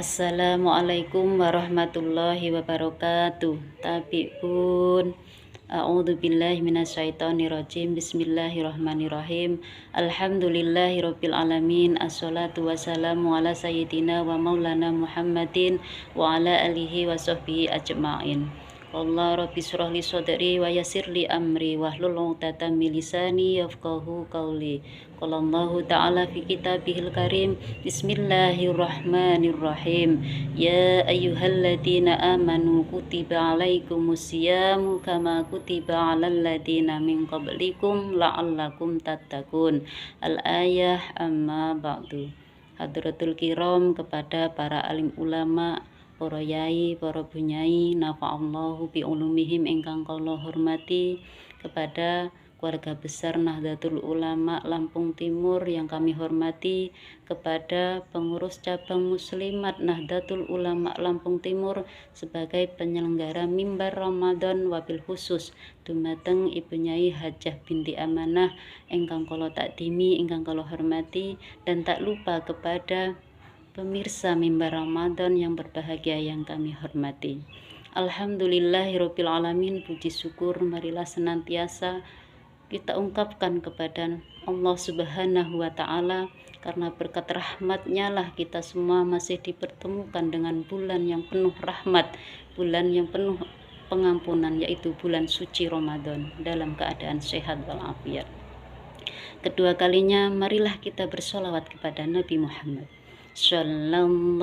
Assalamualaikum warahmatullahi wabarakatuh. Tapi pun a'udzubillahi minasyaitonirrajim. Bismillahirrahmanirrahim. Alhamdulillahirabbil alamin. Assalatu wassalamu ala sayyidina wa maulana Muhammadin wa ala alihi wa sahbihi ajma'in. Allah rabbi shrah li sadri wa yassir li amri wahlul 'uqdatam min lisani yafqahu qawli. Qala Allah ta'ala fi kitabihil karim. Bismillahirrahmanirrahim. Ya ayyuhalladzina amanu kutiba 'alaikumus syiyamu kama kutiba 'alal ladzina min qablikum la'allakum tattaqun. Al-ayah amma ba'du. Hadratul kiram, kepada para alim ulama, para yai, para bunyai, nafa'allahu bi ulumihim ingkang kula hormati, kepada keluarga besar Nahdlatul Ulama Lampung Timur yang kami hormati, kepada pengurus cabang muslimat Nahdlatul Ulama Lampung Timur sebagai penyelenggara mimbar Ramadan, wabil khusus dumateng Ibu Nyai Hajah binti Amanah ingkang kula takdimi, ingkang kula hormati, dan tak lupa kepada pemirsa mimbar Ramadan yang berbahagia yang kami hormati. Alhamdulillahirabbil alamin. Puji syukur marilah senantiasa kita ungkapkan kepada Allah Subhanahu wa ta'ala, karena berkat rahmatnya lah kita semua masih dipertemukan dengan bulan yang penuh rahmat, bulan yang penuh pengampunan, yaitu bulan suci Ramadan, dalam keadaan sehat walafiat. Kedua kalinya marilah kita bersolawat kepada Nabi Muhammad Sallallahu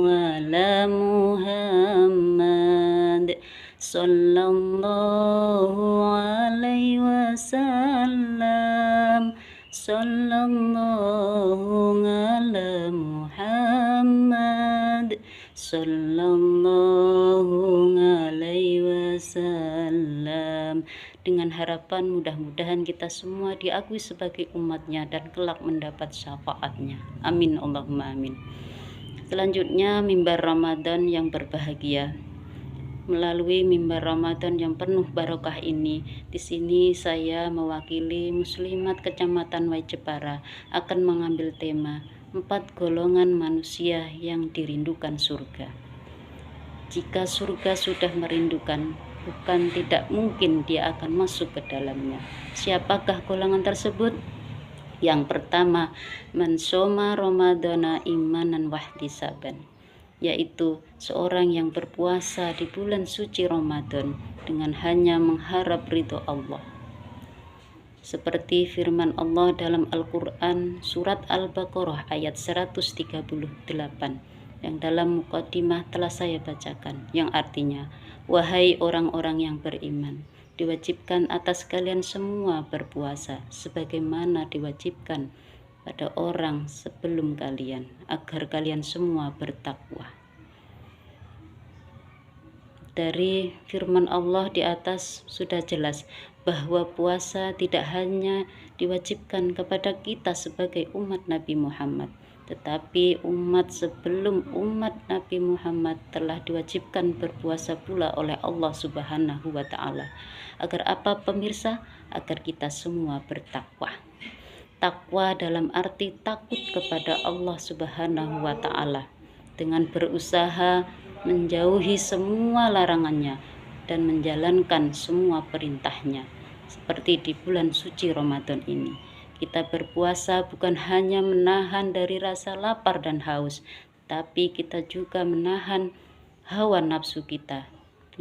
ala Muhammad Sallallahu alaihi wasallam Sallallahu ala Muhammad Sallallahu alaihi wasallam. Dengan harapan mudah-mudahan kita semua diakui sebagai umatnya dan kelak mendapat syafaatnya. Amin Allahumma amin. Selanjutnya mimbar Ramadan yang berbahagia. Melalui mimbar Ramadan yang penuh barokah ini, di sini saya mewakili muslimat Kecamatan Way Jepara akan mengambil tema 4 golongan manusia yang dirindukan surga. Jika surga sudah merindukan, bukan tidak mungkin dia akan masuk ke dalamnya. Siapakah golongan tersebut? Yang pertama, man shoma ramadhana imanan wahtisaban, yaitu seorang yang berpuasa di bulan suci Ramadan dengan hanya mengharap ridho Allah. Seperti firman Allah dalam Al-Quran surat Al-Baqarah ayat 138 yang dalam muqaddimah telah saya bacakan, yang artinya, wahai orang-orang yang beriman, diwajibkan atas kalian semua berpuasa sebagaimana diwajibkan pada orang sebelum kalian, agar kalian semua bertakwa. Dari firman Allah di atas sudah jelas bahwa puasa tidak hanya diwajibkan kepada kita sebagai umat Nabi Muhammad, tetapi umat sebelum umat Nabi Muhammad telah diwajibkan berpuasa pula oleh Allah Subhanahu wa ta'ala. Agar apa pemirsa? Agar kita semua bertakwa. Takwa dalam arti takut kepada Allah Subhanahu wa ta'ala, dengan berusaha menjauhi semua larangannya dan menjalankan semua perintahnya. Seperti di bulan suci Ramadan ini, kita berpuasa bukan hanya menahan dari rasa lapar dan haus, tapi kita juga menahan hawa nafsu kita,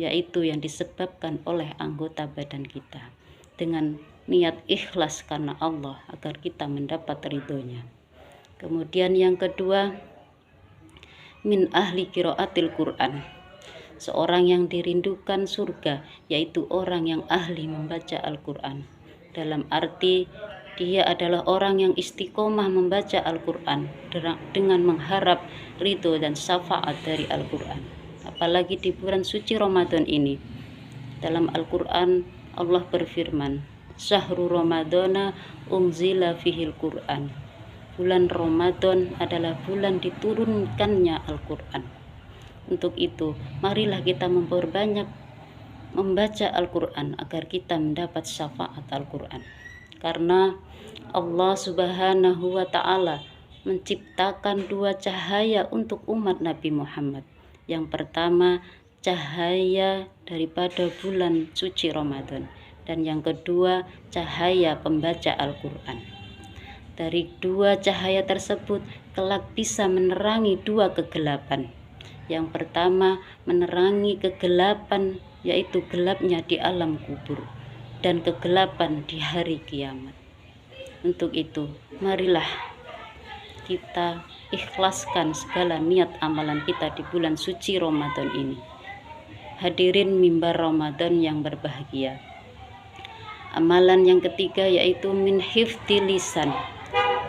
yaitu yang disebabkan oleh anggota badan kita, dengan niat ikhlas karena Allah agar kita mendapat ridhonya. Kemudian yang kedua, min ahli qiraatil Quran, seorang yang dirindukan surga, yaitu orang yang ahli membaca Al-Quran. Dalam arti dia adalah orang yang istiqomah membaca Al-Quran dengan mengharap ridho dan syafaat dari Al-Quran. Apalagi di bulan suci Ramadan ini, dalam Al-Quran Allah berfirman, Syahrul Ramadana unzila fihil Quran. Bulan Ramadan adalah bulan diturunkannya Al-Quran. Untuk itu, marilah kita memperbanyak membaca Al-Quran agar kita mendapat syafaat Al-Quran. Karena Allah Subhanahu wa ta'ala menciptakan dua cahaya untuk umat Nabi Muhammad. Yang pertama, cahaya daripada bulan suci Ramadan, dan yang kedua, cahaya pembaca Al-Quran. Dari dua cahaya tersebut kelak bisa menerangi dua kegelapan. Yang pertama, menerangi kegelapan, yaitu gelapnya di alam kubur dan kegelapan di hari kiamat. Untuk itu, marilah kita ikhlaskan segala niat amalan kita di bulan suci Ramadan ini. Hadirin mimbar Ramadan yang berbahagia. Amalan yang ketiga yaitu min hifdzi lisan.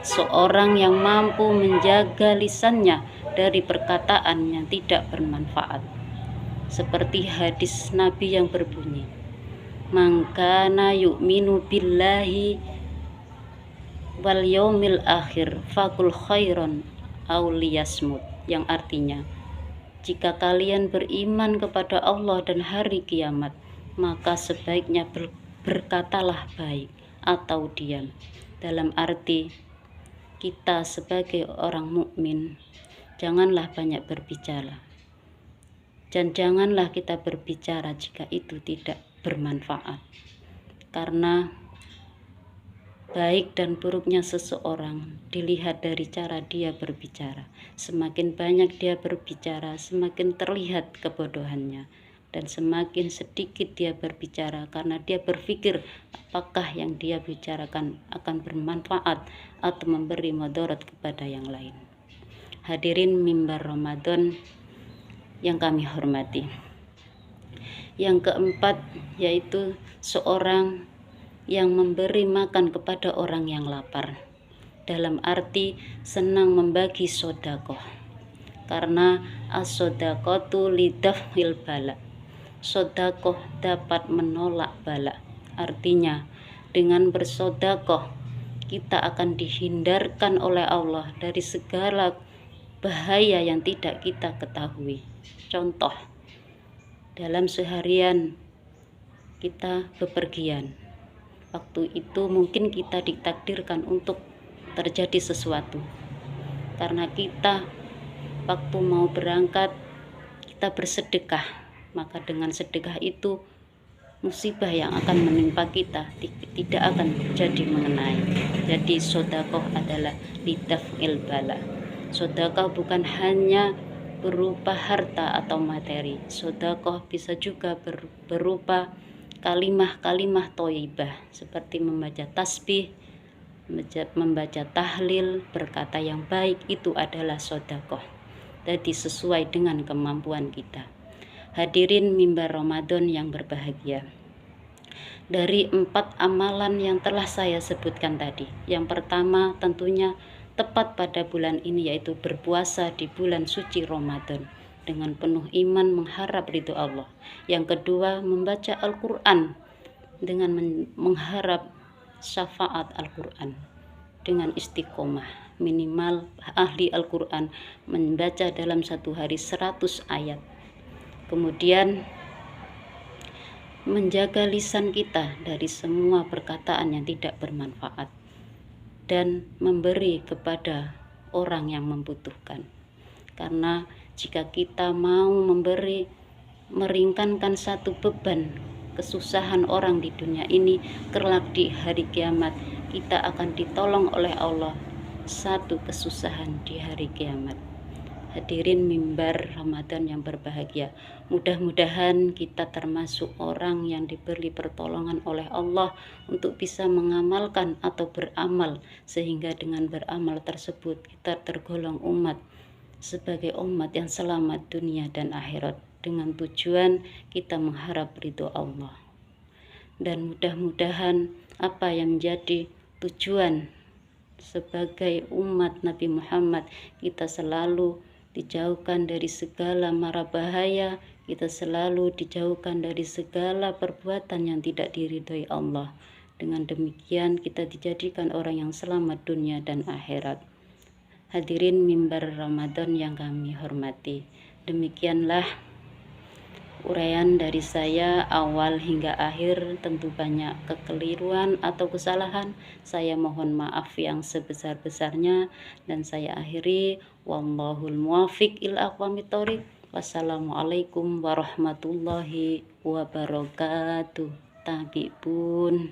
Seorang yang mampu menjaga lisannya dari perkataan yang tidak bermanfaat. Seperti hadis Nabi yang berbunyi, "Man kana yu'minu billahi wal yaumil akhir fakul khairon aw liyasmut," yang artinya, jika kalian beriman kepada Allah dan hari kiamat, maka sebaiknya berkatalah baik atau diam. Dalam arti, kita sebagai orang mukmin janganlah banyak berbicara, dan janganlah kita berbicara jika itu tidak bermanfaat, karena baik dan buruknya seseorang dilihat dari cara dia berbicara. Semakin banyak dia berbicara, semakin terlihat kebodohannya, dan semakin sedikit dia berbicara karena dia berpikir apakah yang dia bicarakan akan bermanfaat atau memberi mudarat kepada yang lain. Hadirin mimbar Ramadan yang kami hormati. Yang keempat yaitu seorang yang memberi makan kepada orang yang lapar, dalam arti senang membagi sodakoh, karena as-sodakotu lidafil bala. Sodakoh dapat menolak bala, artinya dengan bersodakoh kita akan dihindarkan oleh Allah dari segala bahaya yang tidak kita ketahui. Contoh, dalam seharian kita bepergian, waktu itu mungkin kita ditakdirkan untuk terjadi sesuatu, karena kita waktu mau berangkat kita bersedekah, maka dengan sedekah itu musibah yang akan menimpa kita tidak akan jadi mengenai. Jadi sodakoh adalah lidaf'il bala. Sodakoh bukan hanya berupa harta atau materi. Sodakoh bisa juga berupa kalimah-kalimah thayyibah, seperti membaca tasbih, membaca tahlil, berkata yang baik, itu adalah sodakoh. Jadi sesuai dengan kemampuan kita. Hadirin mimbar Ramadan yang berbahagia. Dari 4 amalan yang telah saya sebutkan tadi, yang pertama tentunya tepat pada bulan ini, yaitu berpuasa di bulan suci Ramadan dengan penuh iman mengharap ridho Allah. Yang kedua, membaca Al-Quran dengan mengharap syafaat Al-Quran dengan istiqomah. Minimal ahli Al-Quran membaca dalam satu hari 100 ayat. Kemudian menjaga lisan kita dari semua perkataan yang tidak bermanfaat, dan memberi kepada orang yang membutuhkan. Karena jika kita mau memberi, meringankan satu beban kesusahan orang di dunia ini, kelak di hari kiamat kita akan ditolong oleh Allah satu kesusahan di hari kiamat. Hadirin mimbar Ramadan yang berbahagia, mudah-mudahan kita termasuk orang yang diberi pertolongan oleh Allah untuk bisa mengamalkan atau beramal, sehingga dengan beramal tersebut kita tergolong umat sebagai umat yang selamat dunia dan akhirat, dengan tujuan kita mengharap ridho Allah. Dan mudah-mudahan apa yang menjadi tujuan sebagai umat Nabi Muhammad, kita selalu dijauhkan dari segala mara bahaya, kita selalu dijauhkan dari segala perbuatan yang tidak diridhoi Allah. Dengan demikian kita dijadikan orang yang selamat dunia dan akhirat. Hadirin mimbar Ramadan yang kami hormati, demikianlah Uraian dari saya awal hingga akhir tentu banyak kekeliruan atau kesalahan. Saya mohon maaf yang sebesar-besarnya dan saya akhiri. Wallahul muwaffiq ila aqwamit thoriq. Wassalamualaikum warahmatullahi wabarakatuh. Tabi pun.